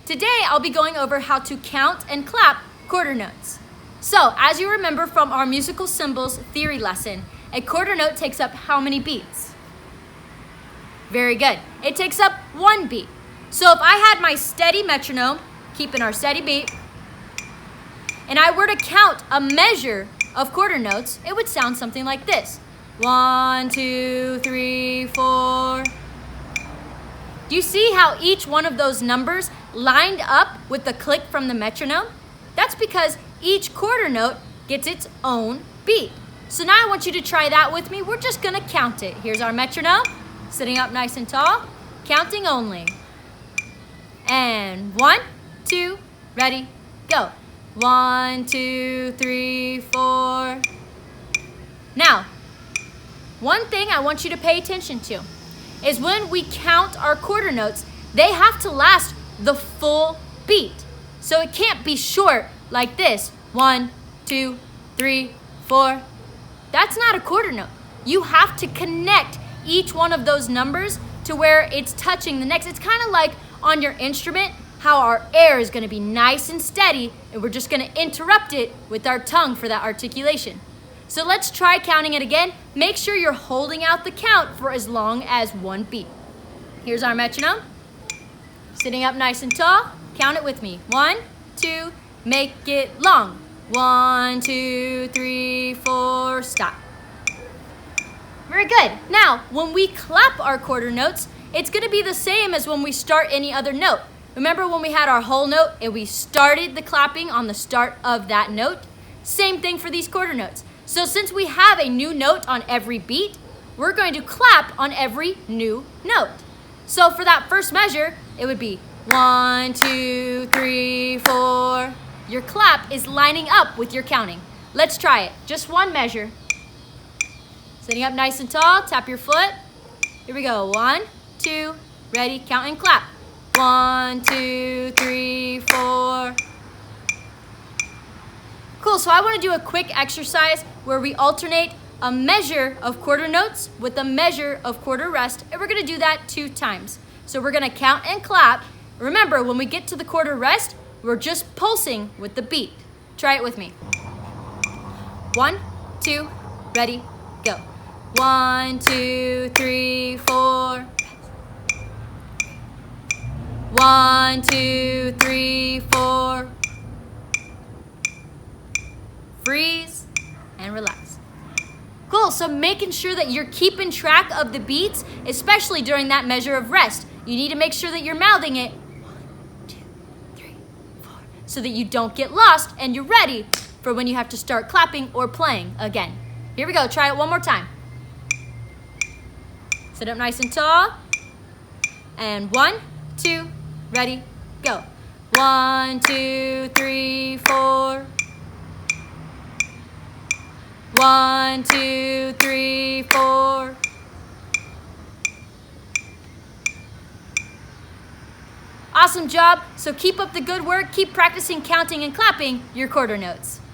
Today I'll be going over how to count and clap quarter notes. So, as you remember from our musical symbols theory lesson, a quarter note takes up how many beats? Very good. It takes up 1 beat. So if I had my steady metronome, keeping our steady beat, and I were to count a measure of quarter notes, it would sound something like this. 1, 2, 3, 4. Do you see how each one of those numbers lined up with the click from the metronome? That's because each quarter note gets its own beat. So now I want you to try that with me. We're just gonna count it. Here's our metronome, sitting up nice and tall, counting only. And 1, 2, ready, go. 1, 2, 3, 4. Now, one thing I want you to pay attention to is when we count our quarter notes, they have to last the full beat. So it can't be short like this. 1, 2, 3, 4. That's not a quarter note. You have to connect each one of those numbers to where it's touching the next. It's kind of like on your instrument, how our air is going to be nice and steady, and we're just going to interrupt it with our tongue for that articulation. So let's try counting it again. Make sure you're holding out the count for as long as 1 beat. Here's our metronome. Sitting up nice and tall. Count it with me. 1, 2, make it long. 1, 2, 3, 4, stop. Very good. Now, when we clap our quarter notes, it's going to be the same as when we start any other note. Remember when we had our whole note and we started the clapping on the start of that note? Same thing for these quarter notes. So since we have a new note on every beat, we're going to clap on every new note. So for that first measure, it would be 1, 2, 3, 4. Your clap is lining up with your counting. Let's try it. Just one measure. Sitting up nice and tall, tap your foot. Here we go. 1, 2, ready, count and clap. 1, 2, 3, 4. Cool, so I want to do a quick exercise where we alternate a measure of quarter notes with a measure of quarter rest, and we're going to do that 2 times. So we're going to count and clap. Remember, when we get to the quarter rest, we're just pulsing with the beat. Try it with me. 1, 2, ready, go. 1, 2, 3, 4. 1, 2, 3, 4. Freeze and relax. Cool, so making sure that you're keeping track of the beats, especially during that measure of rest. You need to make sure that you're mouthing it. 1, 2, 3, 4. So that you don't get lost and you're ready for when you have to start clapping or playing again. Here we go, try it one more time. Sit up nice and tall. And 1, 2, ready, go. 1, 2, 3, 4. 1, 2, 3, 4. Awesome job. So keep up the good work. Keep practicing counting and clapping your quarter notes.